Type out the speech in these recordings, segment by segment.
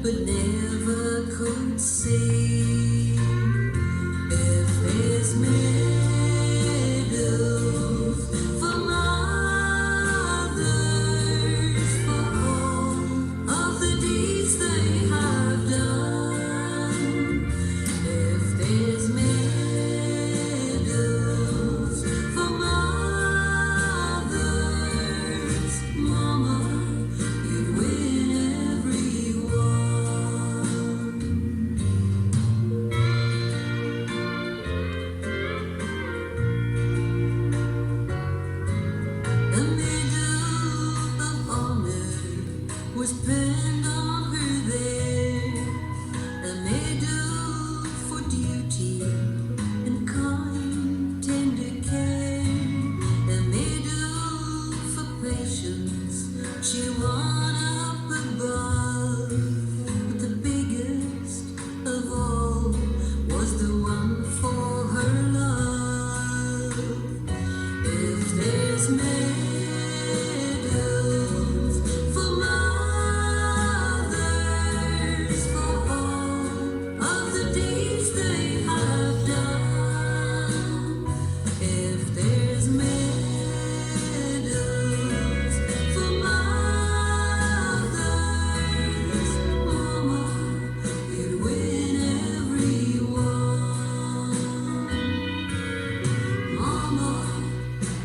but never could see. If there's medals for mothers, for all of the deeds they have done. If there's medals for mothers, Mama, you'd win every one. The Medal of Honor was pinned on her there, a medal for duty and kind, tender care, a medal for patience she won up above. But the biggest of all was the one for her love. If there's medals for mothers, for all of the deeds they have done. If there's medals for mothers, Mama, you'd win every one. Mama,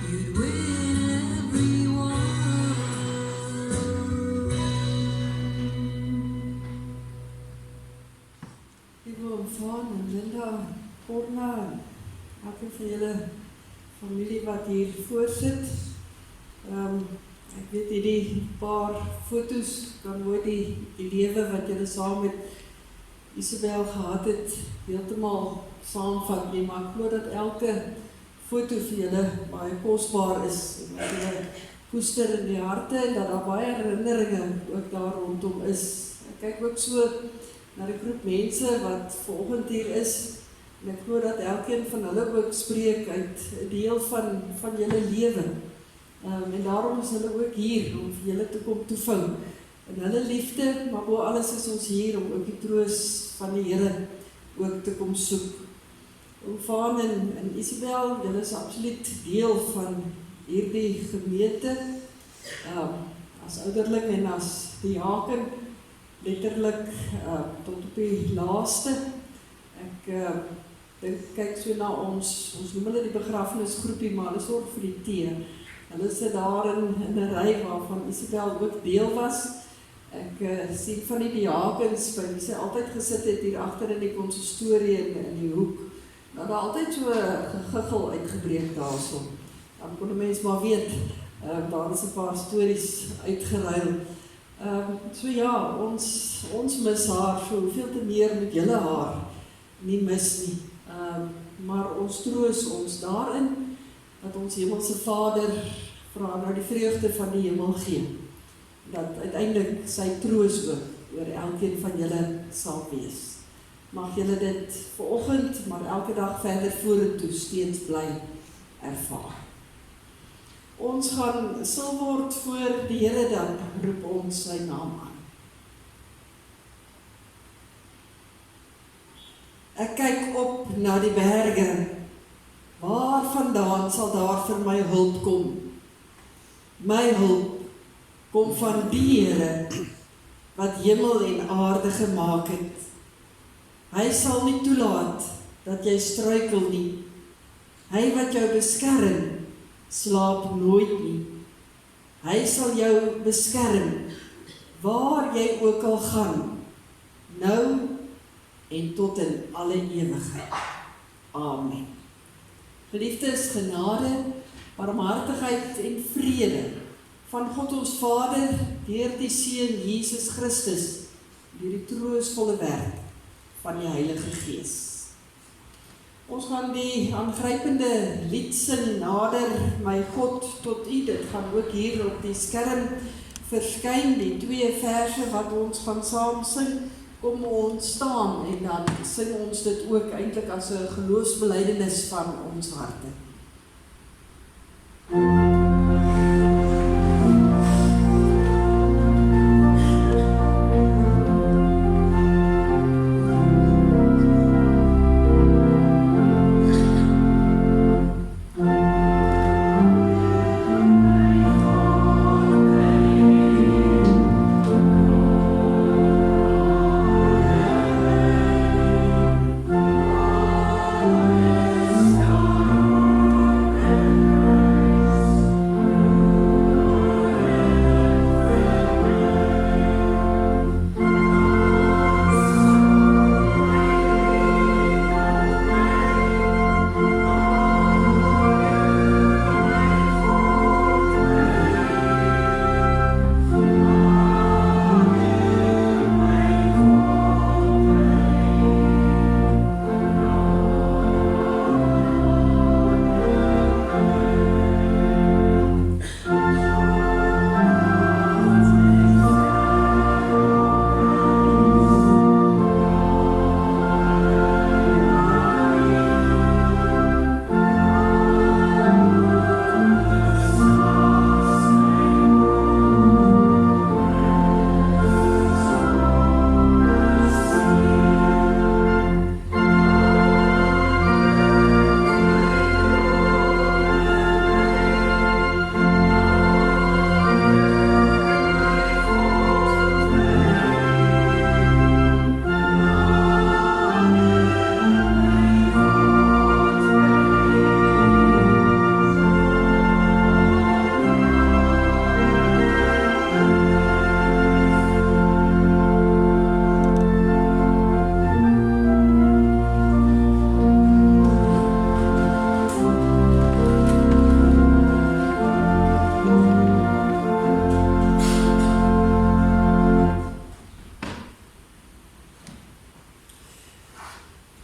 you'd win every one. Liewe oom Vaan en Linda, Corna en elke van julle familie wat hier voorsit. Ek weet hierdie paar foto's kan nooit die lewe wat julle saam met Isabel gehad het heeltemal saamvat nie, maar ek glo dat elke foto vir julle baie kosbaar is en dat julle koester in die harte en dat daar baie herinneringe ook daar rondom is. Ek kyk ook so na die groep mense wat vanoggend hier is en ek glo dat elkeen van hulle ook spreek uit 'n deel van julle lewe. En daarom is hulle ook hier om vir julle te kom toevou in hulle liefde, maar bo alles is ons hier om ook die troos van die Here ook te kom soek. Oom Vaan en Isabel, julle is absoluut deel van hierdie gemeente, as ouderling en as diaken, letterlik tot op die laaste. Ek kyk so na ons noem hulle die begrafnisgroepie, maar hulle sorg vir die tee. Hulle sit daar in 'n ry waarvan Isabel ook deel was. Ek sien van die diakens by wie sy altyd gesit het hier agter in die konsistorie in die hoek. Nou daar altyd so 'n gegiggel uitgebreek daarso. Dan kon 'n mens maar weet, daar is 'n paar stories uitgeruil. So ja, ons mis haar, so hoeveel te meer met julle haar nie mis nie. Maar ons troos ons daarin, dat ons Hemelse Vader vir haar nou die vreugde van die hemel gee. Dat uiteindelik sy troos ook oor elkeen van julle sal wees. Mag julle dit vanoggend, maar elke dag verder vorentoe steeds bly ervaar. Ons gaan stil word voor die Here, dan roep ons sy naam aan. Ek kyk op na die berge, waar vandaan sal daar vir my hulp kom? My hulp kom van die Here, wat hemel en aarde gemaak het. Hy sal nie toelaat dat jy struikel nie. Hy wat jou beskerm, slaap nooit nie. Hy sal jou beskerm, waar jy ook al gaan, nou en tot in alle ewigheid. Amen. Geliefdes, genade, barmhartigheid en vrede van God ons Vader, deur die Seun Jesus Christus, deur die troostvolle werk van die Heilige Gees. Ons gaan die aangrypende lied sing, Nader my God tot U. Dit gaan ook hier op die skerm verskyn, die 2 verse wat ons gaan saam sing. Kom ons staan en dan sing ons dit ook eintlik as 'n geloofsbelijdenis van ons harte.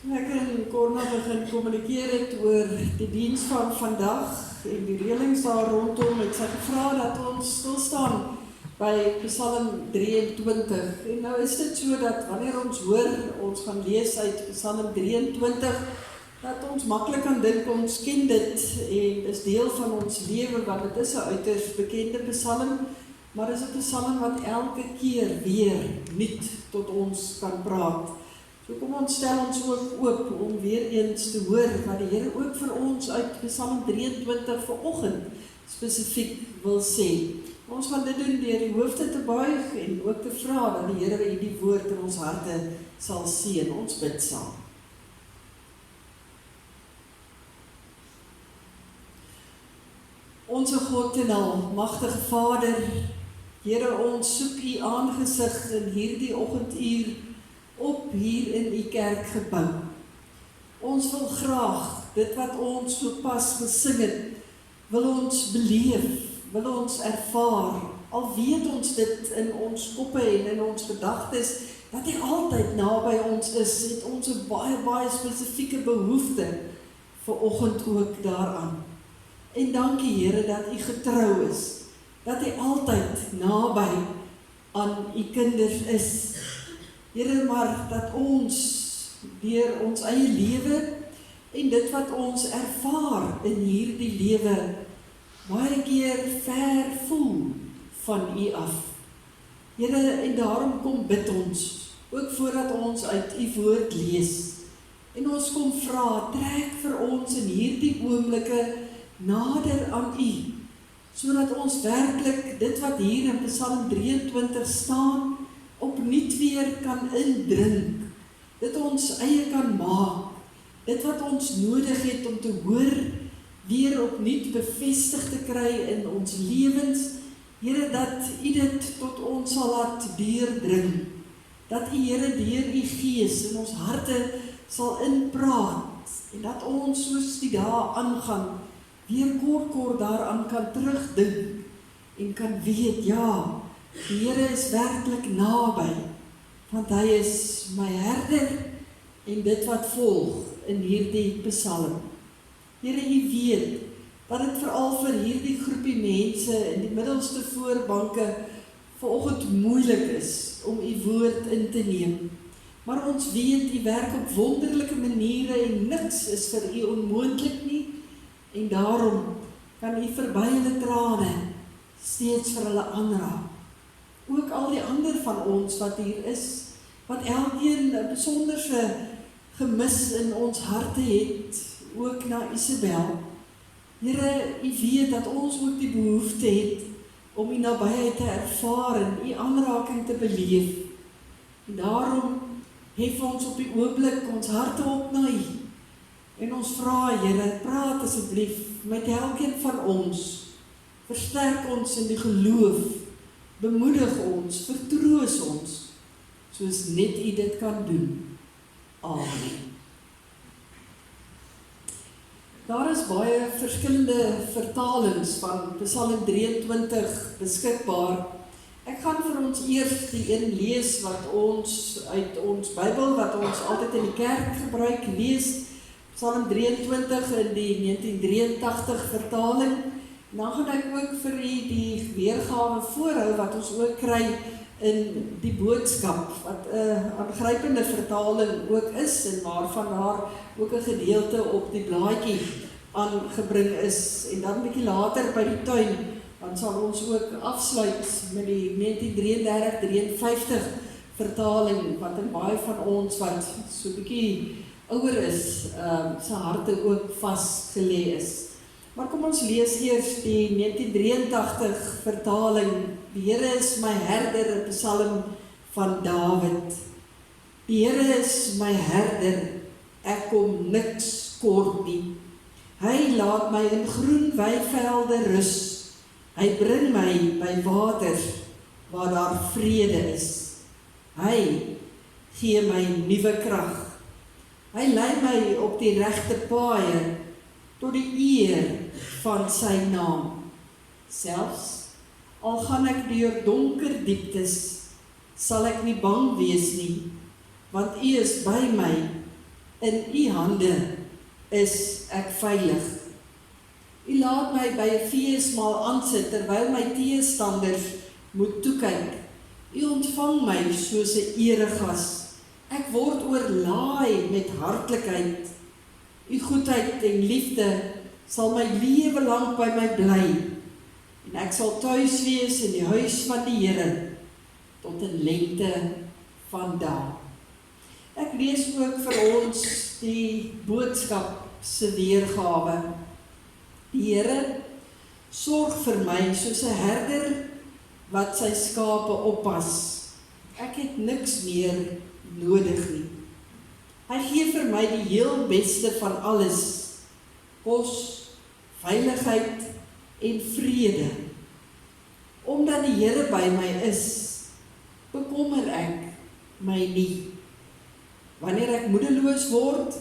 Ek en Corna begin kommunikeer het oor die diens van vandag en die reëlings daar rondom, het sy gevra dat ons stilstaan by Psalm 23. En nou is dit so dat wanneer ons hoor, ons gaan lees uit Psalm 23, dat ons maklik kan dink, ons ken dit en is deel van ons lewe, want dit is 'n uiters bekende psalm, maar is 'n psalm wat elke keer weer nuut tot ons kan praat. So kom ons stel ons ook oop om weer eens te hoor wat die Here ook vir ons uit Psalm 23 vanoggend spesifiek wil sê. Ons gaan dit doen deur die hoofde te buig en ook te vra dat die Here hierdie woord in ons harte sal seën. Ons bid saam. Onse God en almagtige Vader, Here, ons soek U aangesig in hierdie oggenduur op hier in U kerkgebou. Ons wil graag dit wat ons sopas gesing het, wil ons beleef, wil ons ervaar, al weet ons dit in ons koppe en in ons gedagtes, dat hy altyd naby ons is, het ons 'n baie spesifieke behoefte vanoggend ook daaraan. En dankie Here dat U getrou is, dat hy altyd naby aan U kinders is. Here, maar dat ons deur ons eie lewe en dit wat ons ervaar in hierdie lewe baie keer ver voel van U af. Here, en daarom kom bid ons, ook voordat ons uit U woord lees. En ons kom vra, trek vir ons in hierdie oomblikke nader aan U, sodat ons werklik dit wat hier in Psalm 23 staan, opnuut weer kan indrink, dit ons eie kan maak, dit wat ons nodig het om te hoor, weer opnuut bevestig te kry in ons lewens, Here, dat U dit tot ons sal laat deurdring, dat U Here deur U Gees in ons harte sal inpraat, en dat ons soos die dae aangaan, weer kort daaraan kan terugdink, en kan weet, ja, die Here is werklik naby, want hy is my herder, en dit wat volg in hierdie psalm. Here, U weet, dat dit veral vir hierdie groepie mense in die middelste voorbanke vanoggend moeilik is om U woord in te neem. Maar ons weet, U werk op wonderlike maniere en niks is vir U onmoontlik nie, en daarom kan U verby hulle trane steeds vir hulle aanraak. Ook al die ander van ons wat hier is, wat elkeen 'n besonderse gemis in ons harte het, ook na Isabel. Here, U weet dat ons ook die behoefte het om U nabyheid te ervaar en U aanraking te beleef. En daarom hef ons op die oomblik ons harte op na U. En ons vra, Here, praat asseblief met elkeen van ons. Versterk ons in die geloof, bemoedig ons, vertroos ons, soos net U dit kan doen. Amen. Daar is baie verskillende vertalings van Psalm 23 beskikbaar. Ek gaan vir ons eers die een lees wat ons uit ons Bybel, wat ons altyd in die kerk gebruik, lees. Psalm 23 in die 1983 vertaling. Dan gaan ek ook vir u die weergawe voorhou wat ons ook kry in die boodskap, wat 'n aangrypende vertaling ook is, en waarvan daar ook 'n gedeelte op die blaadjie aangebring is. En dan 'n bietjie later by die tuin, dan sal ons ook afsluit met die 1933-53 vertaling, wat in baie van ons wat so 'n bietjie ouer is, sy harte ook vasgelê is. Maar kom ons lees eers die 1983 vertaling. Die Here is my herder, 'n psalm van Dawid. Die Here is my herder, ek kom niks kort nie. Hy laat my in groen weivelde rus. Hy bring my by waters waar daar vrede is. Hy gee my nuwe krag. Hy lei my op die regte paaie tot die eer van sy naam. Selfs al gaan ek deur donker dieptes, sal ek nie bang wees nie, want U is by my. In U hande is ek veilig. U laat my by 'n feesmaal aansit terwyl my teestanders moet toekyk. U ontvang my soos 'n eregas. Ek word oorlaai met hartlikheid. U goedheid en liefde sal my lewe lank by my bly. En ek sal tuis wees in die huis van die Here tot 'n lengte van dae. Ek lees ook vir ons die boodskap se weergawe. Die Here sorg vir my soos 'n herder wat sy skape oppas. Ek het niks meer nodig nie. Hy gee vir my die heel beste van alles: kos, veiligheid en vrede. Omdat die Here by my is, bekommer ek my nie. Wanneer ek moedeloos word,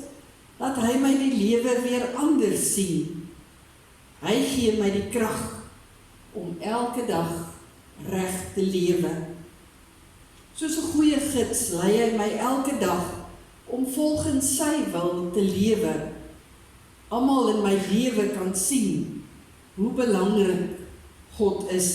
laat hy my die lewe weer anders sien. Hy gee my die krag om elke dag reg te lewe. Soos 'n goeie gids lei hy my elke dag om volgens sy wil te lewe. Almal in my lewe kan sien hoe belangrik God is.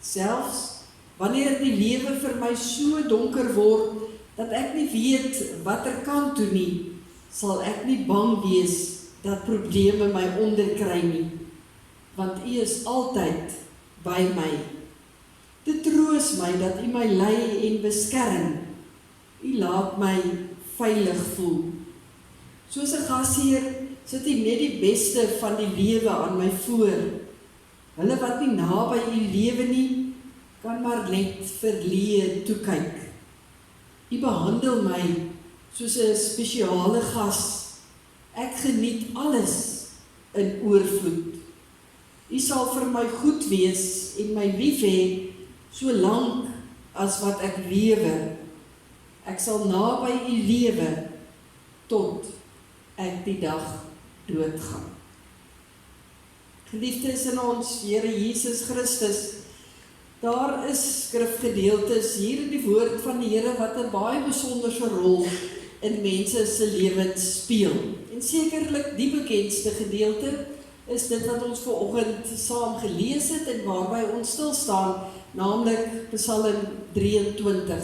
Selfs wanneer die lewe vir my so donker word dat ek nie weet watter kant toe nie, sal ek nie bang wees dat probleme my onderkry nie, want U is altyd by my. Dit troos my dat U my lei en beskerm. U laat my veilig voel. Soos 'n gasheer sit U net die beste van die lewe aan my voor. Hulle wat nie naby U lewe nie, kan maar net verleë toekyk. U behandel my soos 'n spesiale gas. Ek geniet alles in oorvloed. U sal vir my goed wees en my lief hê, so lank as wat ek lewe. Ek sal naby U lewe, tot ek die dag doodgaan. Geliefdes in ons Here Jesus Christus, daar is skrifgedeeltes hier in die woord van die Here wat 'n baie besonderse rol in mense se lewens speel. En sekerlik die bekendste gedeelte is dit wat ons vanoggend saam gelees het en waarby ons stil staan, naamlik Psalm 23.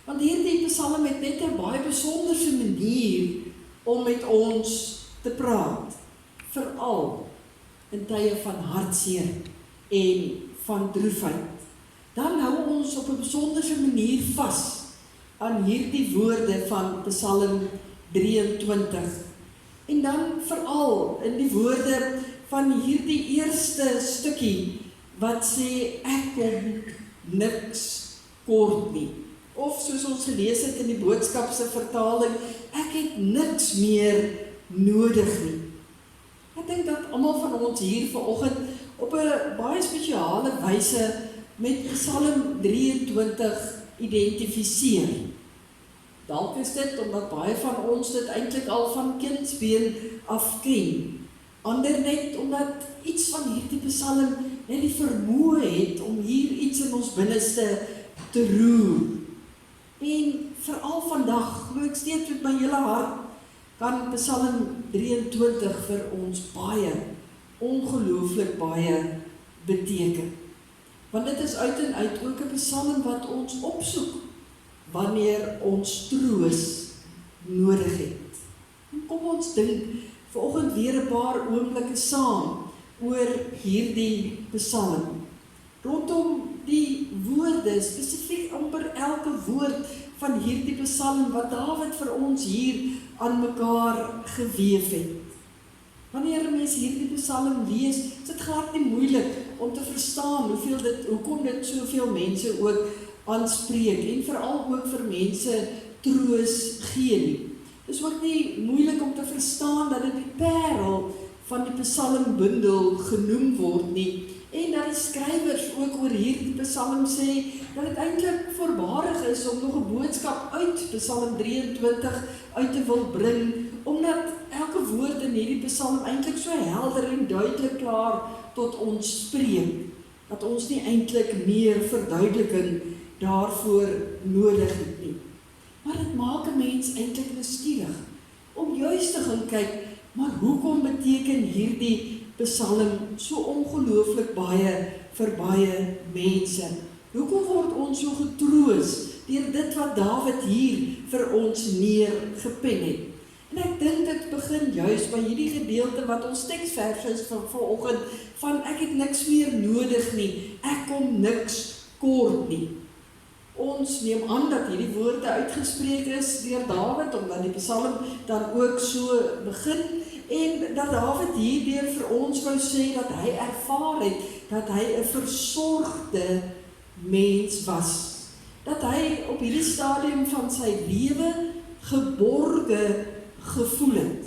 Want hierdie Psalm het net 'n baie besonderse manier om met ons te praat, veral in tye van hartseer en van droefheid. Dan hou ons op 'n besonderse manier vas aan hierdie woorde van Psalm 23. En dan veral in die woorde van hierdie eerste stukkie wat sê ek kom niks kort nie. Of soos ons gelees het in die boodskap se vertaling, ek het niks meer nodig nie. Ek dink dat almal van ons hier vanoggend op 'n baie spesiale wyse met Psalm 23 identifiseer. Dalk is dit omdat baie van ons dit eintlik al van kindsbeen af ken. Ander net omdat iets van hierdie Psalm net die vermoë het om hier iets in ons binneste te roer. En veral vandag, glo ek steeds met my hele hart, kan Psalm 23 vir ons baie, ongelooflik baie beteken. Want dit is uit en uit ook 'n Psalm wat ons opsoek wanneer ons troos nodig het. En kom ons dink vanoggend weer 'n paar oomblikke saam oor hierdie Psalm. Rondom die woorde, spesifiek amper elke woord van hierdie Psalm wat Dawid vir ons hier aan mekaar geweef het. Wanneer 'n mens hierdie Psalm lees, is dit glad nie moeilik om te verstaan hoekom dit soveel mense ook aanspreek en veral ook vir mense troos gee nie. Dit is ook nie moeilik om te verstaan dat dit die parel van die psalmbundel genoem word nie, en dat die skrywers ook oor hierdie Psalm sê dat dit eintlik voorbarig is om nog 'n boodskap uit Psalm 23 uit te wil bring, omdat elke woord in hierdie Psalm eintlik so helder en duidelik klaar tot ons spreek, dat ons nie eintlik meer verduideliking daarvoor nodig het nie. Maar dit maak 'n mens eintlik nuuskierig om juist te gaan kyk, maar hoekom beteken hierdie Psalm so ongelooflik baie vir baie mense? Hoekom word ons so getroos deur dit wat Dawid hier vir ons neergepen het? En ek dink dit begin juist by hierdie gedeelte wat ons teksvers is van vanoggend, van ek het niks meer nodig nie, ek kom niks kort nie. Ons neem aan dat hierdie woorde uitgespreek is deur Dawid, omdat die Psalm dan ook so begin, en dat Dawid hierdeur vir ons wou sê dat hy ervaar het, dat hy 'n versorgde mens was. Dat hy op hierdie stadium van sy lewe geborge gevoel het.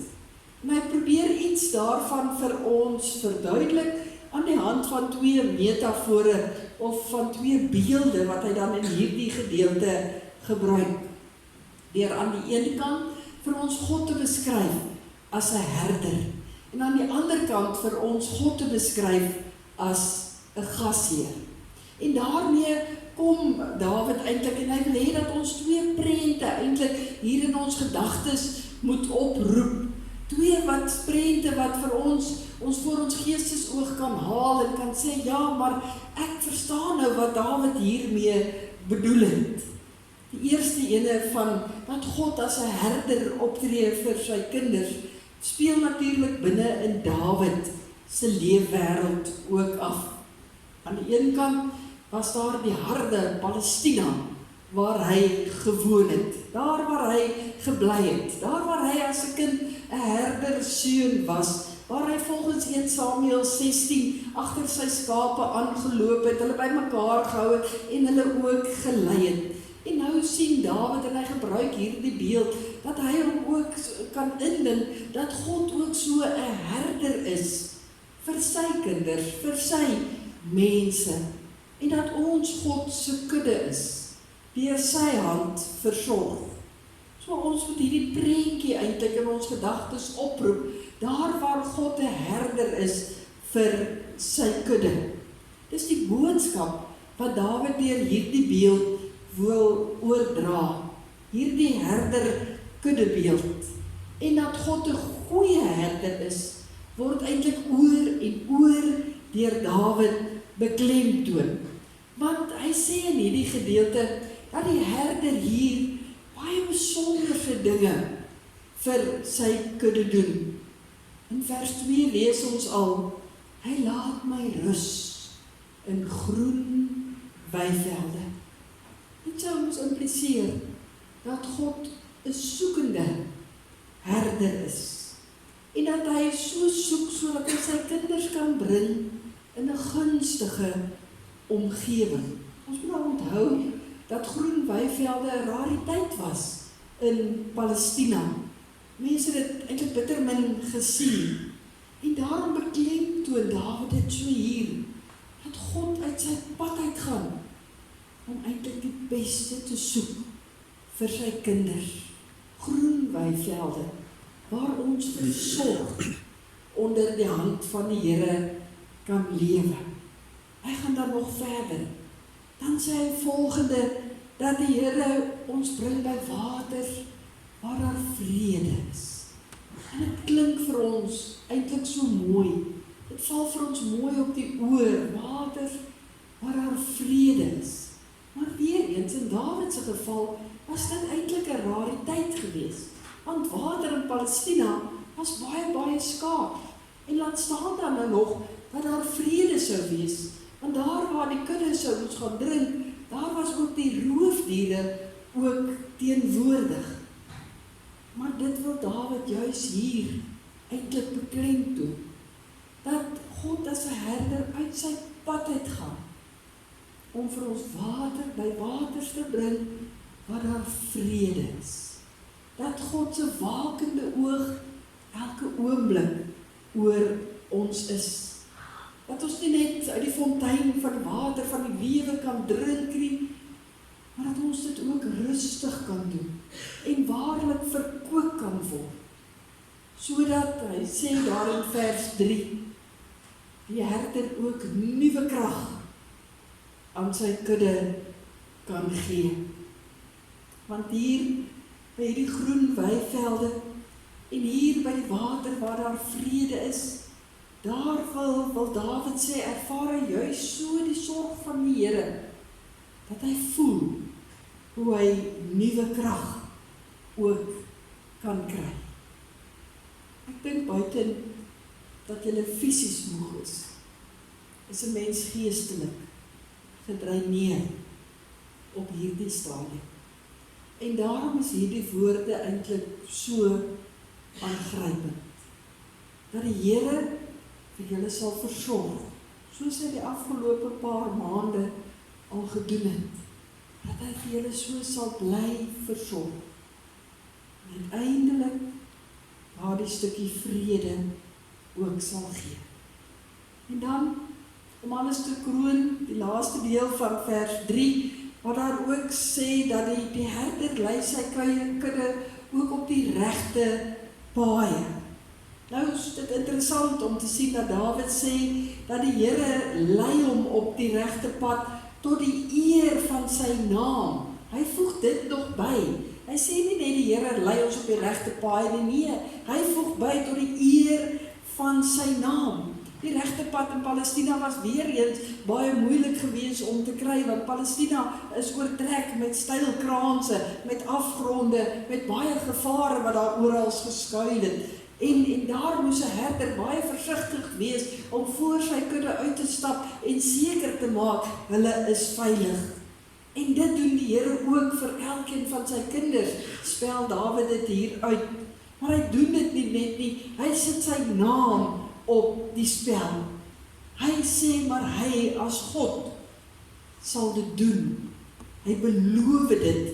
En hy probeer iets daarvan vir ons verduidelik aan die hand van 2 metafore of van 2 beelde wat hy dan in hierdie gedeelte gebruik. Deur aan die een kant vir ons God te beskryf as 'n herder en aan die ander kant vir ons God te beskryf as 'n gasheer. En daarmee kom Dawid eintlik en hy wil hê dat ons 2 prente eintlik hier in ons gedagtes moet oproep. 2 prente wat vir ons voor ons geestesoog kan haal en kan sê, ja, maar ek verstaan nou wat Dawid hiermee bedoel het. Die eerste ene van dat God as 'n herder optree vir sy kinders, speel natuurlik binne in Dawid se leefwêreld ook af. Aan die een kant was daar die harde Palestina, waar hy gewoon het, daar waar hy gebly het, daar waar hy as 'n kind 'n herderseun was, waar hy volgens 1 Samuel 16 agter sy skape aangeloop het, hulle bymekaar gehou het en hulle ook gelei het. En nou sien Dawid en hy gebruik hierdie beeld, dat hy hom ook kan indink, dat God ook so 'n herder is, vir sy kinders, vir sy mense, en dat ons God se kudde is, deur sy hand versorg. So ons moet hierdie prentjie eintlik in ons gedagtes oproep, daar waar God 'n herder is vir sy kudde. Dis die boodskap wat Dawid deur hierdie beeld wil oordra, hierdie herder kuddebeeld, en dat God 'n goeie herder is, word eintlik oor en oor deur Dawid beklemtoon. Want hy sê in hierdie gedeelte dat die herder hier baie besonderse dinge vir sy kudde doen. In vers 2 lees ons al, hy laat my rus in groen weivelde. Dit sou ons impliseer dat God 'n soekende herder is. En dat hy so soek sodat hy sy kinders kan bring in 'n gunstige omgewing. Ons moet nou onthou dat groen weivelde 'n rariteit was in Palestina. Mense het dit eintlik bitter min gesien. En daarom beklemtoon Dawid dit so hier, dat God uit sy pad uitgaan om eintlik die beste te soek vir sy kinders. Groen weivelde waar ons versorg onder die hand van die Here kan lewe. Hy gaan dan nog verder. Dan sê hy volgende, dat die Here ons bring by water waar daar vrede is. En dit klink vir ons eintlik so mooi. Dit val vir ons mooi op die oor, water waar daar vrede is. Maar weer eens, in Dawid se geval, was dit eintlik 'n rariteit geweest. Want water in Palestina was baie skaars. En laat staan dan nou nog dat daar vrede sou wees. Want daar waar die kudde sou ons gaan drink, daar was ook die roofdiere ook teenwoordig. Maar dit wil Dawid juis hier eintlik beklemtoon. Dat God as 'n herder uit sy pad uitgaan om vir ons water by waters te bring waar daar vrede is. Dat God se wakende oog elke oomblik oor ons is. Dat ons nie net uit die fontein van water van die lewe kan drink nie, maar dat ons dit ook rustig kan doen en waarlik verkoop kan word. Sodat hy sê daar in vers 3, die herder ook nuwe krag aan sy kudde kan gee. Want hier by die groen weivelde En hier by die water waar daar vrede is, daar wil Dawid sê, ervaar hy juist so die sorg van die Here, dat hy voel hoe hy nuwe krag ook kan kry. Ek dink buiten dat jy fisies moeg is 'n mens geestelik gedreineer op hierdie stadium. En daarom is hierdie woorde eintlik so aangrypend, dat die Here vir julle sal versorg, soos hy die afgelope paar maande al gedoen het, dat hy vir julle so sal bly versorg. En uiteindelik daardie stukkie vrede ook sal gee. En dan, om alles te kroon, die laaste deel van vers 3, wat daar ook sê dat die herder lei sy kudde ook op die regte paaie. Nou is dit interessant om te sien dat Dawid sê dat die Here lei hom op die regte pad tot die eer van sy naam. Hy voeg dit nog by. Hy sê nie net die Here lei ons op die regte paaie nie, hy voeg by tot die eer van sy naam. Die regte pad in Palestina was weer eens baie moeilik geweest om te kry, want Palestina is oortrek met steil kraanse, met afgronde, met baie gevare wat daar oral geskuil het. En daar moes 'n herder baie versigtig wees om voor sy kudde uit te stap en seker te maak hulle is veilig. En dit doen die Here ook vir elkeen van sy kinders, spel Dawid dit hier uit. Maar hy doen dit nie net nie, hy sit sy naam op die spel. Hy sê maar hy as God sal dit doen. Hy beloof dit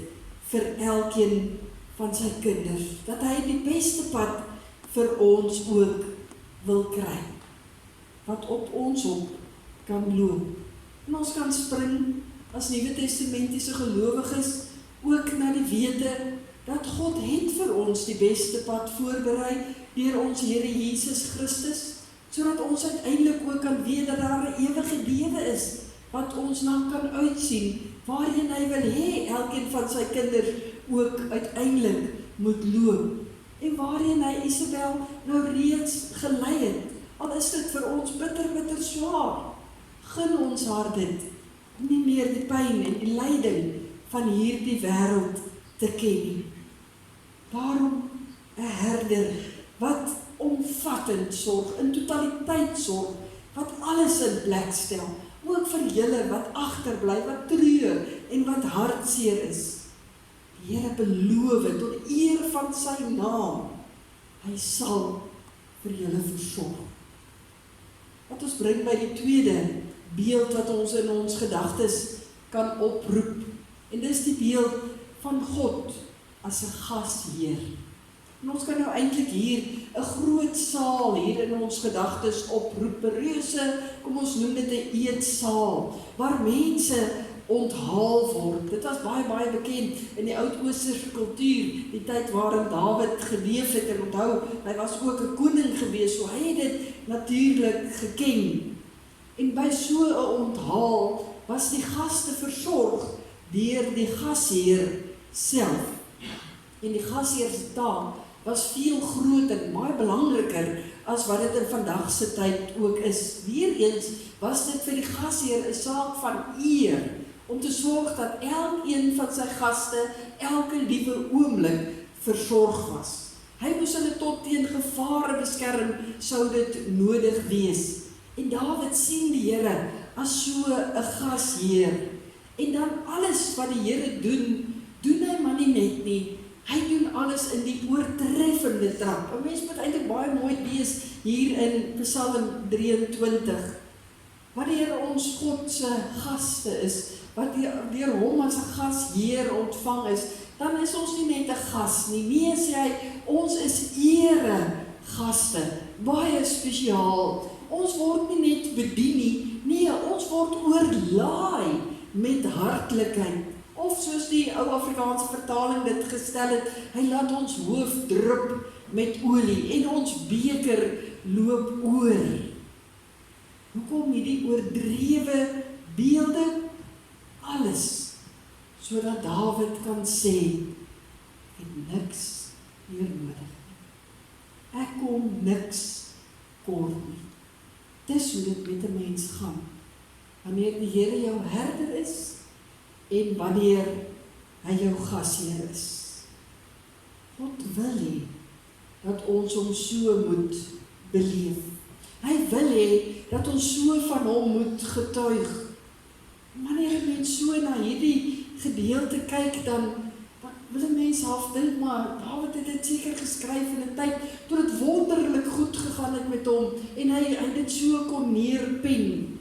vir elkeen van sy kinders, dat hy die beste pad vir ons ook wil kry, wat op ons op kan loop. En ons kan spring as Nuwe Testamentiese gelowiges ook na die wete dat God het vir ons die beste pad voorberei deur ons Here Jesus Christus, sodat ons uiteindelik ook kan weet dat daar 'n ewige lewe is, wat ons na kan uitsien, waarheen hy wil hê elkeen van sy kinders ook uiteindelik moet loop. En waarheen hy Isabel nou reeds gelei het, al is dit vir ons bitter swaar, gun ons haar dit, om nie meer die pyn en die lyding van hierdie wêreld te ken nie. Daarom 'n herder wat omvattend sorg, in totaliteit sorg, wat alles in plek stel, ook vir julle wat agterbly, wat treur en wat hartseer is. Die Here beloof tot eer van sy naam, hy sal vir julle versorg. Wat ons bring by die tweede beeld wat ons in ons gedagtes kan oproep, en dis die beeld van God as 'n gasheer. En ons kan nou eintlik hier 'n groot saal hier in ons gedagtes oproep, 'n reuse, kom ons noem dit 'n eetsaal, waar mense onthaal word. Dit was baie bekend in die Oud-Oosterse kultuur, die tyd waarin Dawid geleef het, en onthou, hy was ook 'n koning gewees, so hy het dit natuurlik geken. En by so 'n onthaal was die gaste versorg deur die gasheer self. En die gasheer se taak was veel groter en baie belangriker as wat dit in vandag se tyd ook is. Weereens was dit vir die gasheer 'n saak van eer, om te sorg dat elkeen van sy gaste elke liewe oomblik versorg was. Hy moes hulle tot teen gevare beskerm, sou dit nodig wees. En Dawid sien die Here as so 'n gasheer. En dan alles wat die Here doen hy maar nie net nie. Hy doen alles in die oortreffende trap. 'n Mens moet eintlik baie mooi lees hier in Psalm 23. Wat die Here ons God se gaste is, wat deur hom as 'n gasheer ontvang is, dan is ons nie net 'n gas nie. Nee, sê hy, ons is ere gaste, baie spesiaal. Ons word nie net bedien nie, nee, ons word oorlaai met hartlikheid. Of soos die ou Afrikaanse vertaling dit gestel het, hy laat ons hoof drup met olie en ons beker loop oor. Hoekom hierdie oordrewe beelde? Alles, sodat Dawid kan sê, ek het niks meer nodig. kom niks kort nie. Dis hoe dit met 'n mens gaan. Wanneer die Here jou herder is en wanneer hy jou gasheer is. God wil hê dat ons hom so moet beleef. Hy wil hê dat ons so van hom moet getuig. Wanneer 'n mens so na hierdie gedeelte kyk, dan wil 'n mens half dink, maar Dawid het dit seker geskryf in 'n tyd toe dit wonderlik goed gegaan het met hom en hy dit so kon neerpen.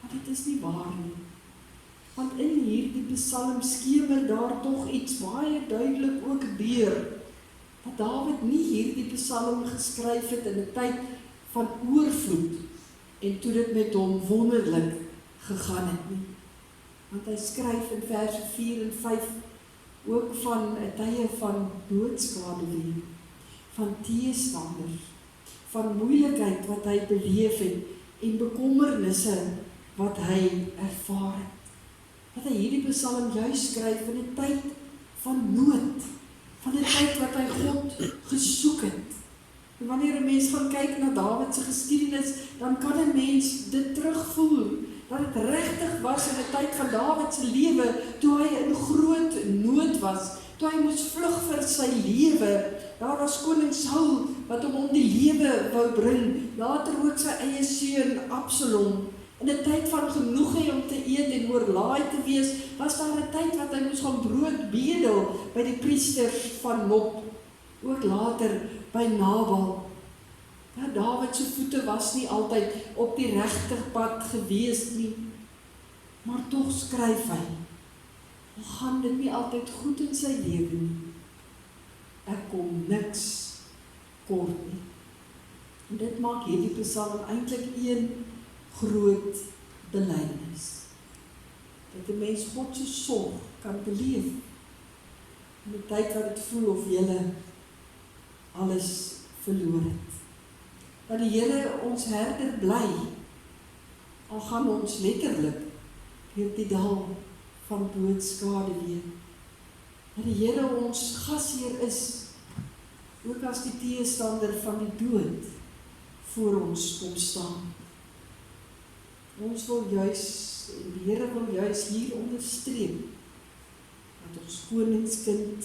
Maar dit is nie waar nie. Want in hierdie Psalm skemer daar tog iets baie duidelik ook deur, dat Dawid nie hierdie Psalm geskryf het in 'n tyd van oorvloed en toe dit met hom wonderlik gegaan het nie. Want hy skryf in verse 4 en 5 ook van 'n tye van doodskade, van teestanders, van moeilikheid wat hy beleef het en bekommernisse wat hy ervaar het. Dat hy hierdie Psalm juist skryf in 'n tyd van nood, van 'n tyd wat hy God gesoek het. En wanneer 'n mens gaan kyk na Dawid se geskiedenis, dan kan 'n mens dit terugvoer, dat dit regtig was in 'n tyd van Dawid se lewe, toe hy in groot nood was, toe hy moes vlug vir sy lewe. Daar was koning Saul wat hom om die lewe wou bring, later ook sy eie seun Absalom. In 'n tyd van genoeg hê om te eet en oorlaai te wees, was daar 'n tyd wat hy moes gaan brood bedel by die priesters van Nob, ook later by Nabal. Ja, Dawid se voete was nie altyd op die regte pad gewees nie, maar tog skryf hy, al gaan dit nie altyd goed in sy lewe nie, ek kom niks kort nie. En dit maak hierdie Psalm eintlik een groot belydenis. Dat 'n mens God se sorg kan beleef in 'n tyd wat dit voel of jy alles verloor het. Dat die Here ons herder bly, al gaan ons letterlik deur die dal van doodskade weer. Dat die Here ons gasheer is, ook as die teestander van die dood voor ons kom staan. Ons wil juis, en die Here wil juis hier onderstreep, dat ons koningskind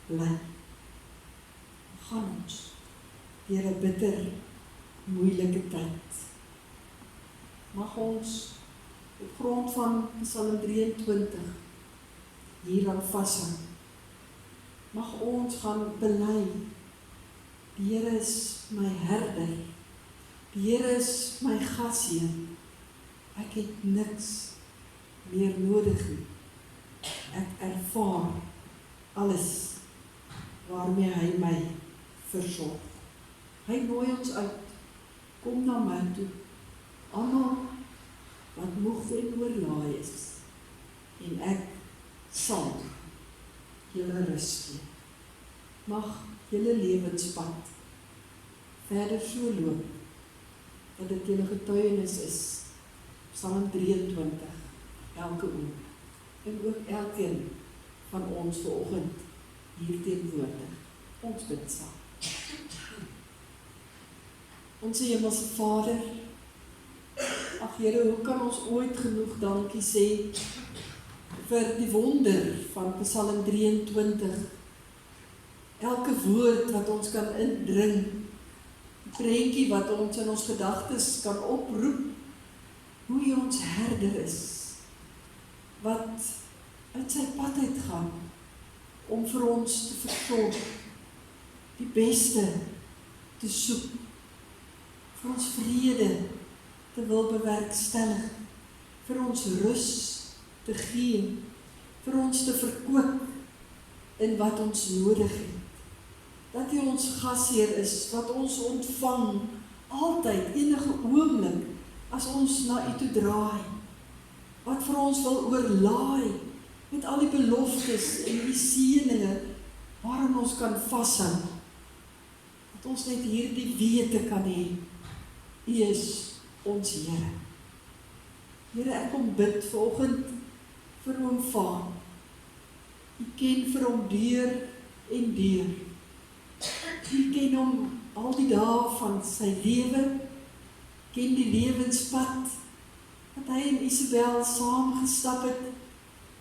bly. Gaan ons deur 'n bitter, moeilike tyd. Mag ons op grond van Psalm 23 hieraan vashou. Mag ons gaan bely, die Here is my herder, die Here is my gasheer, ek het niks meer nodig nie. Ek ervaar alles waarmee hy my versorg. Hy nooi ons uit, kom na my toe, almal wat moeg en oorlaai is, en ek sal julle rus gee. Mag julle lewenspad verder so loop, dat dit julle getuienis is, Psalm 23, elke oor, en ook elkeen van ons vanoggend hier teenwoordig. Ons bid saam. Onse Hemelse Vader, ag Here, hoe kan ons ooit genoeg dankie sê vir die wonder van Psalm 23. Elke woord wat ons kan indring, die prentjie wat ons in ons gedagtes kan oproep, hoe hy ons herder is, wat uit sy pad uitgaan, om vir ons te versorg, die beste te soek, vir ons vrede te wil bewerkstellig, vir ons rus te gee, vir ons te verkoop in wat ons nodig het. Dat hy ons gasheer is, wat ons ontvang, altyd, enige oomblik, as ons na u toe draai, wat vir ons wil oorlaai, met al die beloftes en die seëninge, waarin ons kan vashou, dat ons net hierdie wete kan hê, u is ons Here. Here, ek kom bid vanoggend vir oom Vaan. U ken vir hom deur en deur. U ken hom al die dae van sy lewe, ken die lewenspad wat hy en Isabel saam gestap het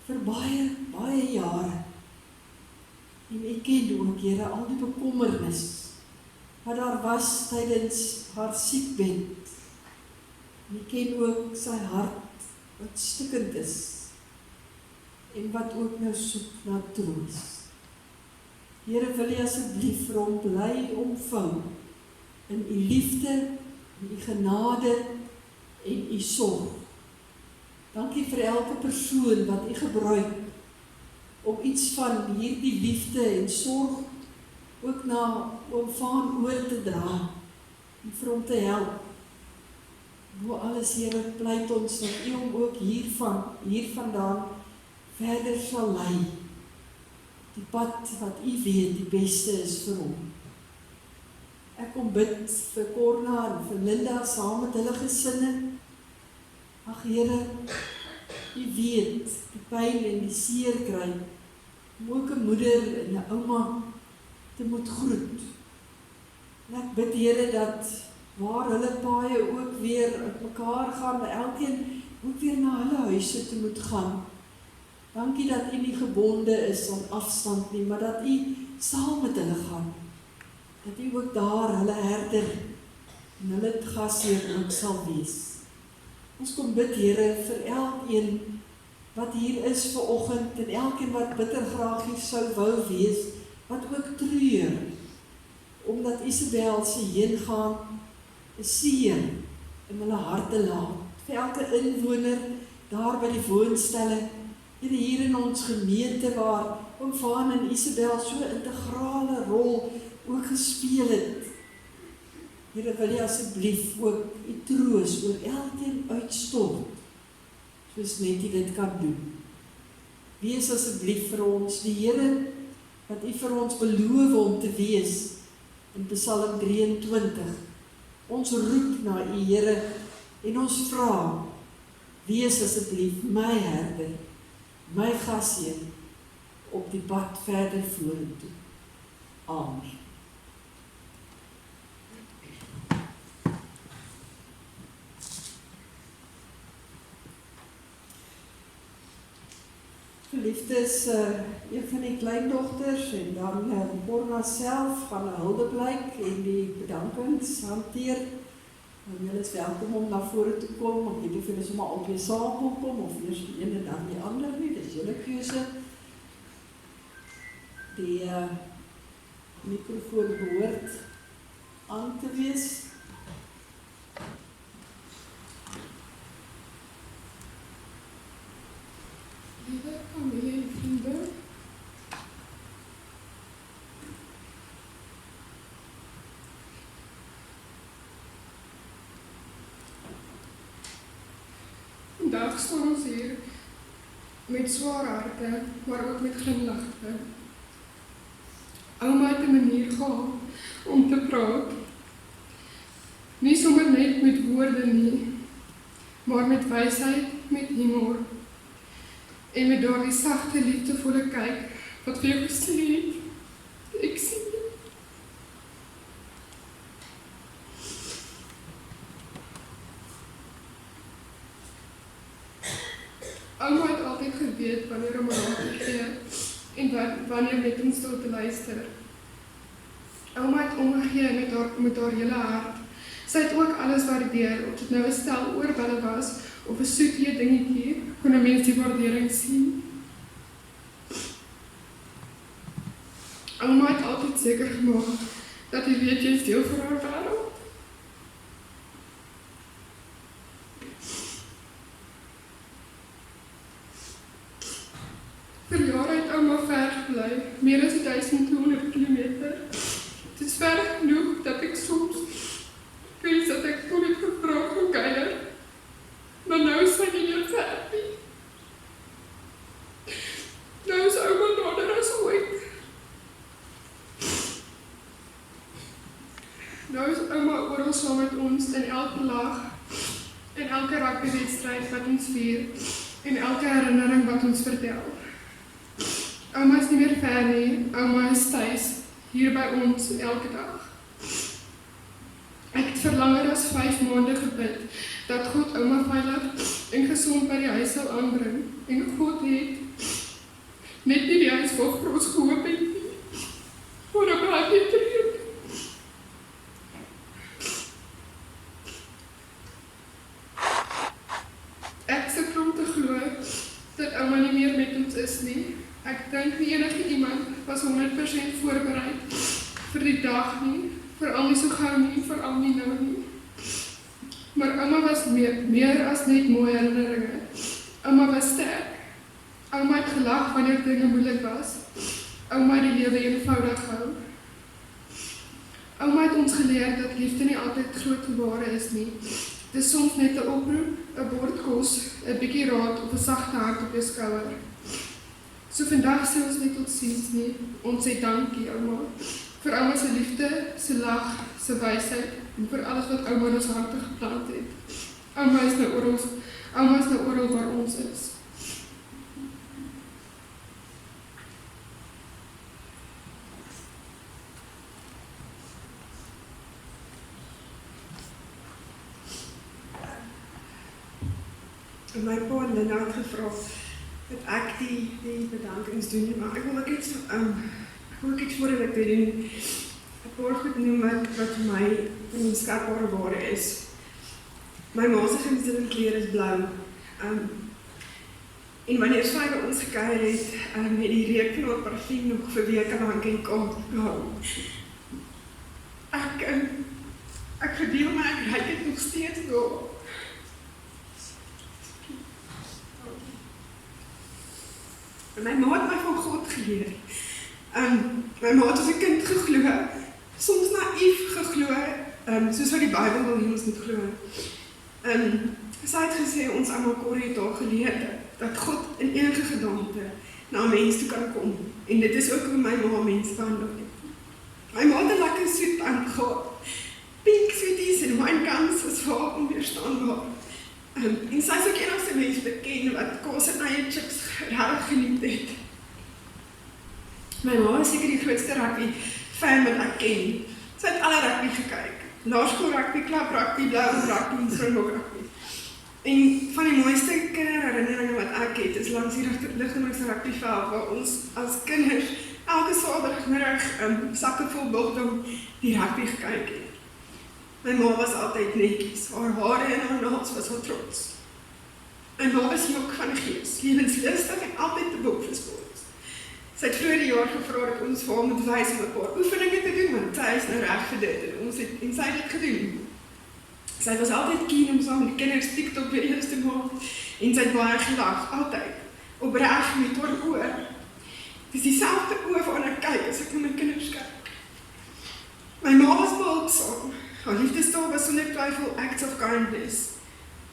vir baie, baie jare. En ek ken ook, Here, al die bekommernis wat daar was tydens haar siekbed. En ek ken ook sy hart wat stikkend is en wat ook nou soek na troos. Here, wil U asseblief vir hom bly omvou in U liefde, in U genade en U sorg. Dankie vir elke persoon wat U gebruik om iets van hierdie liefde en sorg ook na oom Vaan oor te dra en vir hom te help. Bo alles, Here, pleit ons dat U hom ook hiervandaan verder sal lei. Die pad wat U weet die beste is vir hom. Ek kom bid vir Corna en vir Linda saam met hulle gesinne. Ag Here, U weet die pyn en die seer kry, om ook 'n moeder en 'n ouma te moet groet. En ek bid, Here, dat waar hulle paaie ook weer uit mekaar gaan, elkeen ook weer na hulle huise toe moet gaan. Dankie dat U nie gebonde is aan afstand nie, maar dat U saam met hulle gaan. Dat U ook daar hulle herder en hulle gasheer ook sal wees. Ons kom bid, Here, vir elkeen wat hier is vanoggend en elkeen wat bitter graag hier sou wou wees, wat ook treur, omdat Isabel se heengaan 'n seën in hulle harte laat. Vir elke inwoner daar by die woonstelle, Here, hier in ons gemeente waar oom Vaan en Isabel so 'n integrale rol ook gespeel het. Here, wil U asseblief ook U troos oor elkeen uitstort, soos net U dit kan doen. Wees asseblief vir ons die Here wat U vir ons beloof om te wees in Psalm 23. Ons roep na U, Here, en ons vra, wees asseblief my herder, my gasheer op die pad verder vorentoe. Amen. Geliefdes, een van die kleindogters en dan Corna self gaan 'n huldeblyk en die bedankings hanteer. Julle is welkom om na vore te kom, of nie of julle sommer albei saam wil kom, of eers die een en dan die ander nie, dis julle keuse. Die mikrofoon behoort aan te wees. Liewe familie en vriende, vandag staan ons hier met swaar harte, maar ook met glimlagte. Ouma het 'n manier gehad om te praat. Nie sommer net met woorde nie, maar met wysheid, met humor. En met daardie sagte, liefdevolle kyk wat vir jou gesê het, ek sien jou. Ouma het altyd geweet wanneer om haar te gee en wanneer net om stil te luister. Ouma het omgegee met haar hele hart. Sy het ook alles waardeer, of dit nou 'n stel oorbelle was of 'n soetie dingetjie, kon 'n mens die waardering sien. Ouma het altyd seker gemaak dat jy weet jy is deel van haar wêreld. Vir jare het ouma ver gebly, meer as 1200 kilometer. Het is ver genoeg dat ek soms wens dat ek kon het gevra gaan kuier. Maar nou is sy nie meer ver nie. Nou is ouma nader as ooit. Nou is ouma oral saam met ons in elke lag, in elke rugbywedstryd wat ons vier, en elke herinnering wat ons vertel. Ouma is nie meer ver nie, ouma is tuis, hier by ons elke dag. langer as 5 maande gebid, dat God ouma veilig en gesond by die huis sal aanbring. En God het net nie die huis waar ons gehoop het nie, maar op haar getree. Ek sit om te glo dat ouma nie meer met ons is nie. Ek dink nie enige iemand was 100% voorbereid vir die dag nie, veral nie so gauw nie, veral nie nou nie. Maar ouma was meer as net mooie herinneringe. Ouma was sterk. Ouma het gelag wanneer dinge moeilik was. Ouma het die lewe eenvoudig gehou. Ouma het ons geleer dat liefde nie altyd groot geware is nie. Dit is soms net 'n oproep, 'n bord kos, 'n bietjie raad of 'n sagte hand op jou skouer. So vandag sê ons nie tot ziens nie. Ons sê dankie, ouma, vir ouma se liefde, se lag, se wysheid en vir alles wat ouma in ons harte geplant het. Ouma is nou oral waar ons is. En my pa en Linda het gevra dat ek die bedankings doen, maar ek wil ook iets voordat ek dit doen, 'n paar goed noem wat vir my onskatbare waarde is. My ma se gunsteling kleur is blou. En wanneer sy by ons gekuier het, het die reuk van haar parfuum nog vir weke lank in die kamer gehou. Ek verdeel my, ek ruik dit nog steeds daar. My ma het my van God geleer. My ma het as 'n kind geglo, soms naïef geglo, soos wat die Bybel wil hê ons moet glo. Sy het gesê, ons ouma Corrie het haar geleer dat God in enige gedaante na 'n mens toe kan kom. En dit is ook hoe my ma mense behandel het. My ma het 'n lekker soet aan gehad. Pink sweeties en wijnkans was vir haar onweerstaanbaar. En sy is ook enigste mens bekend wat kos en eie chips regtig geniet het. My ma is seker die grootste rugby fan wat ek ken. Sy het alle rugby gekyk. Laerskool rugby, klub rugby, blou rugby en Springbok rugby. En van die mooiste kinderherinneringe wat ek het, is langs die Lichtenburgse rugbyveld waar ons as kinders elke Saterdagmiddag sakke vol biltong die rugby gekyk het. My ma was altyd netjies, haar hare en haar naels was haar trots. My ma was jok van gees, lewenslustig en altyd te boek vir sport. Sy het vroeër die jaar gevra dat ons vir haar moet wys om 'n paar oefeninge te doen, want sy is nou reg vir dit en sy het dit gedoen. Sy was altyd keen om saam met die kinders TikTok-video's te maak en sy het baie gelag, altyd, opreg met haar oë. Dit is dieselfde oë waarna ek kyk as ek na my kinders kyk. My ma was behulpsaam. Haar liefdestaal was sonder twyfel acts of kindness.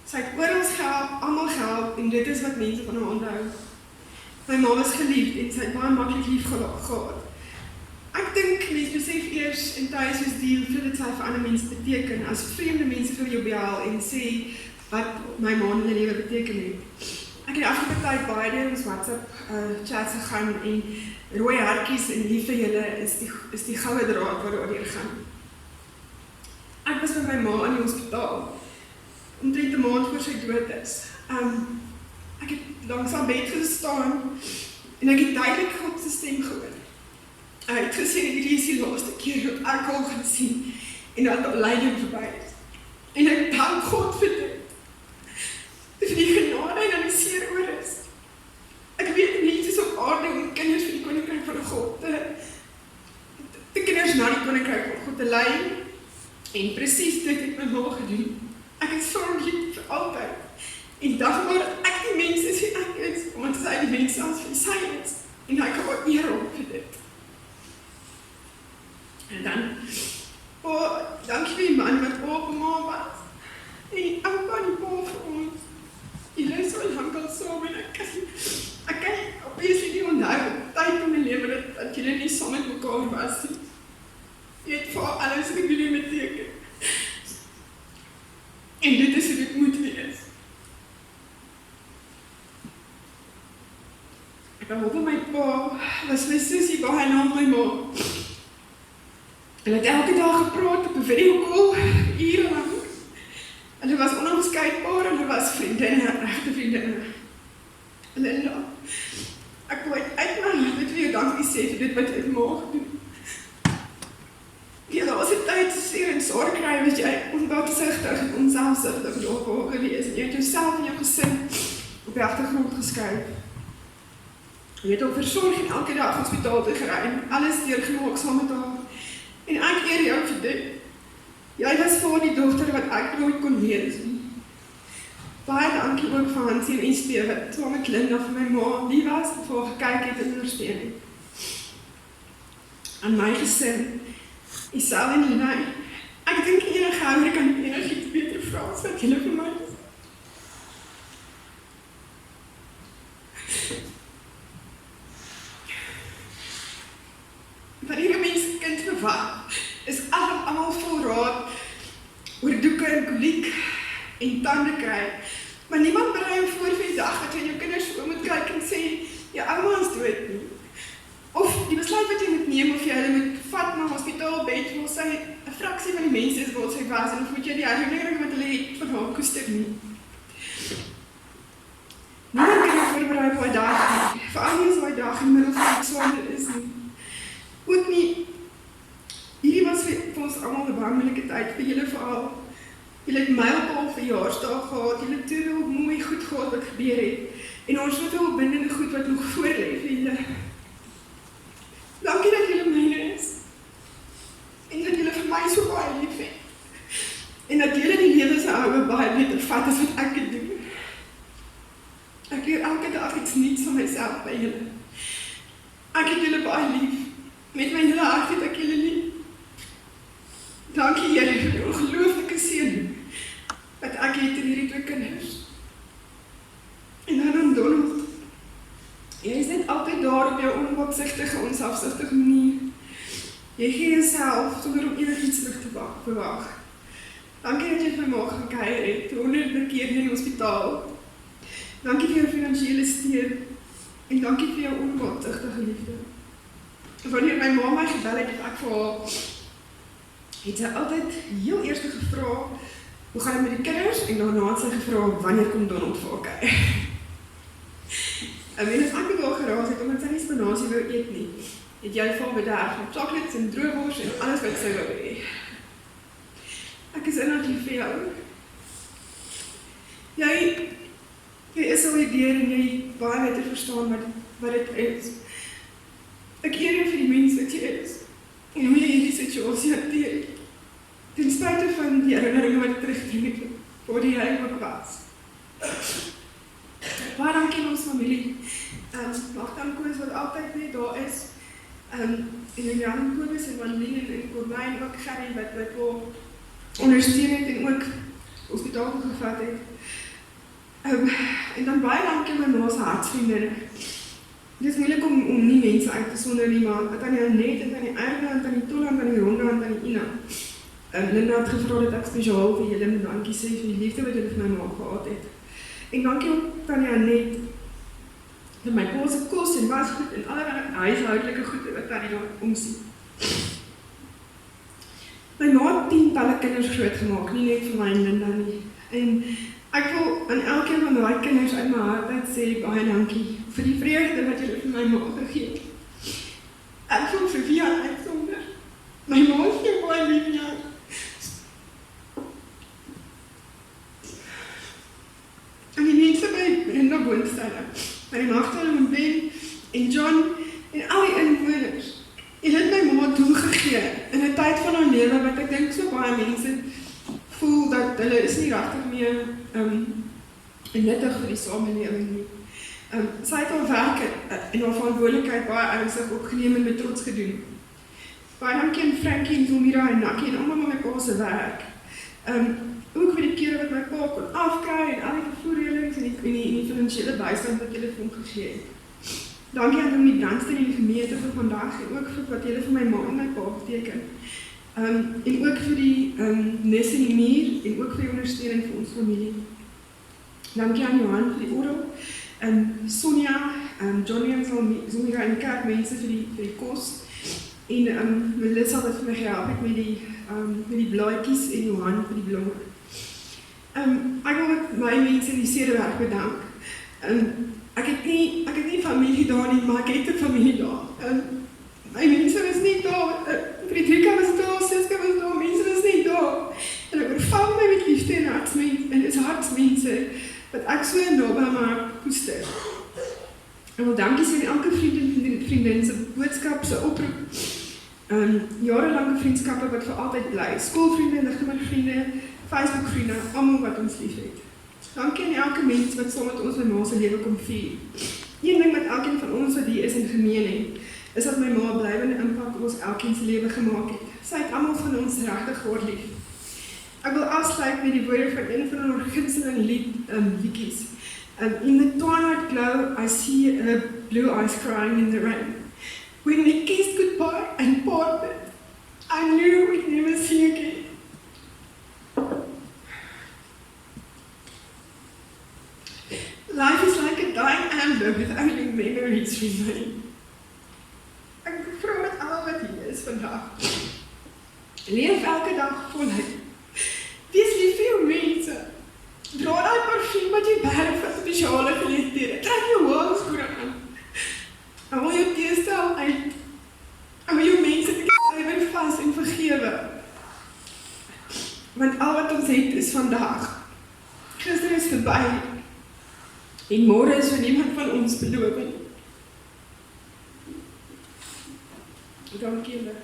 Sy het oral gehelp, almal gehelp en dit is wat mense van haar onthou. My ma was geliefd en sy het baie maklik lief gehad. Ek dink mense besef eers in tye soos die hoeveel dit sy vir ander mense beteken as vreemde mense vir jou bel en sê wat my ma in hulle lewe beteken het. Ek het die afgelope tyd baie deur ons WhatsApp chats gegaan en rooi hartjies en lief vir julle is die goue draad wat daardeur gaan. Ek was met my ma in die hospitaal, omtrent 'n maand voor sy dood is. Ek het langs haar bed gestaan en ek het duidelik God se stem gehoor. Hy het gesê, hierdie is die laaste keer wat ek haar gaan sien en dat haar lyding verby is. En ek dank God vir dit. Vir die genade en dat die seer oor is. Ek weet nie, het is op aarde om kinders vir die koninkryk van God te kinders na die koninkryk van God te lei. En presies dit het my ma gedoen. Ek is so lief vir altyd. En dankbaar dat ek die mens is wie ek is, omdat sy die mens as vir sy is. En hy kan haar eer op vir dit. En dan, dankie vir die man wat op ma was. En die oupa en die pa vir ons. Julle is so lank saam en ek kan obviously nie onthou tyd in my lewe dat julle nie saam met mekaar was nie. Jy het vir alles in die lewe beteken. En dit is hoe dit moet wees. Behalwe my pa, was my sussie baie na my ma. Hulle het elke dag gepraat op 'n videocall, ure lang. Hulle was onafskeidbaar, hulle was vriendinne, regte vriendinne. Linda, ek wil uit my hart vir jou dankie sê vir dit wat jy maak doen. Die laaste tyd seer en sorg kry, was jy onbesigtig en onselfsugtig daarvoor gewees. Jy het jouself en jou gesin op die agtergrond geskuif. Jy het hom versorg en elke dag hospitaal te gery en alles deurgemaak saam met haar. En ek eer jou vir dit. Jy was vir die dogter wat ek nooit kon wees nie. Baie dankie ook vir Hansie en SP wat saam met Linda vir my ma lief was en vir haar gekyk het en ondersteun. Aan my gesin, Isel en Lenay, ek dink enige ouer kan enigiets beter vra as wat julle vir my is. Wanneer 'n mens 'n kind verwag, is almal vol raad oor doeke en koliek en tande kry. Maar niemand berei jou voor vir die dag dat jy jou kinders voor moet kyk en sê, jou ouma is dood nie. Of die besluit wat jy moet neem of jy hulle moet vat na hospitaalbed waar sy 'n fraksie van die mense is waar sy was en of moet jy die herinnering wat hulle het van haar koester nie. Niemand kan jou voorberei op daai dag nie. Veral nie as daai dag in middel van Alexander is nie. Ook nie, hierdie was vir ons almal 'n baie moeilike tyd, vir julle veral. Julle het mylpaal verjaarsdag gehad, julle het te mooi goed gehad wat gebeur het, en ons het wel bindende goed wat nog voor lê vir julle. Dankie dat julle myne is, en dat julle vir my so baie lief het, en dat julle die lewe se ouwe baie beter vat as wat ek het doen. Ek leer elke dag iets nuuts van myself by julle. Ek het julle baie lief. Met my hele hart het ek julle lief. Dankie Here vir die ongelooflike seën wat ek het in hierdie 2 kinders. En dan aan Donald. Jy is net altyd daar op jou onbeopsigtige, onselfsugtige manier. Jy gee jouself sonder om enigiets terug te verwag. Dankie dat jy vir my ma gaan kuier het, 100 keer in die hospitaal. Dankie vir jou finansiële steun en dankie vir jou onbeopsigtige liefde. Wanneer my ma my gebel het ek vir haar, het sy altyd heel eers gevra, hoe gaan dit met die kinders? En daarna het sy gevra, wanneer kom Donald vir haar kuier? En as ek het haar geraas het, omdat sy nie spinasie wou eet nie, het jy vir haar bederf met chocolates en droogwors en alles wat sy wou hê. Ek is inderdaad lief vir jou. Jy is al deur en jy baie beter verstaan wat dit is. Ek eer jou vir die mens wat jy is, en hoe jy hierdie situasie hanteer. Ten spyte van die herinneringe wat terugbring het, waar jy ook was. Baie dankie aan ons familie. Magdan Koos wat altyd net daar is. En Jan Kobus en Marlene en Cornijn ook Gerrie wat wel ondersteun het en ook hospitaal gevat het. En dan baie dankie aan my ma se hartsvriendinne. Dit is moeilik om nie mense uit te sonder nie, maar aan die Annette, aan die Erna, aan die Tola, aan die Ronda, aan die Ina. Linda het gevra dat ek spesiaal vir julle moet dankie sê vir die liefde wat julle vir my ma gehad het. En dankie ook aan die Annette vir my pa se kos en wasgoed en allerlei huishoudelike goede wat daar omsien. My ma het 10-talle kinders grootgemaak, nie net vir my en Linda nie. En ek wil aan elkeen van daai kinders uit my hart uit sê baie dankie vir die vreugde wat julle vir my ma gegee het. Ek voel vir wie uitsonder. My ma is jou baie lief, ja. En die mense by Brenda Boonstelle, by die Magdalene en Ben en John en al die inwoners, julle het my ma doel gegee in 'n tyd van haar lewe wat ek dink so baie mense voel dat hulle is nie regtig meer nuttig vir die samelewing nie. Sy het haar werk en haar verantwoordelikheid baie ernstig opgeneem en met trots gedoen. Baie dankie aan Frankie en Tomira en Nakkie en almal met my pa se werk. Ook vir die kere wat my pa kon afkry en al die vervoerreëlings en die finansiële bystand wat julle vir hom gegee het. Dankie aan die Brandstein en die gemeente vir vandag en ook vir wat julle vir my ma en my pa beteken. En ook vir die Nes en die Muur en ook vir die ondersteuning vir ons familie. Dankie aan Johan vir die oordeel, Sonja, Johnny en Zomira en die kerkmense vir die kos. En Melissa wat vir my gehelp het met die blaadjies en Johan vir die blomme. Ek wil met my mense in die Sedewerk bedank. Ek het nie familie daar nie, maar ek het 'n familie daar. My mense was nie daar. Friederika was daar, Siska was daar, mense was nie daar. En ek oorval my met liefde en hartsmense, en dis hartsmense wat ek so naby aan my hart koester. Ek wil dankie sê aan elke vriend en vriendin se boodskap, se oproep. Jarelange vriendskappe wat vir altyd bly. Skoolvriende, ligtemanvriende, Facebook-vriende, almal wat ons liefhet. Dankie aan elke mens wat saam met ons my ma se lewe kom vier. Een ding wat elkeen van ons wat hier is in gemeen het, is dat my ma 'n blywende impak op ons elkeen se lewe gemaak het. Sy het almal van ons regtig God lief. Ek wil afsluit met die woorde van een van haar gunsteling liedjies. In the twilight glow, I see her blue eyes crying in the rain. When we kissed goodbye and parted, I knew we'd never see again. Life is like a dying amber with only memories remain. Ek vra met almal wat hier is vandag. Leef elke dag voluit. Wees lief vir jou mense. Dra daai parfuum wat jy berg vir spesiale geleenthede. Trek jou hoofskoene aan. Hou jou teestel uit. Hou jou mense te vas en vergewe. Want al wat ons het is vandag. Gister is verby. En môre is vir niemand van ons beloof nie. Dankie julle.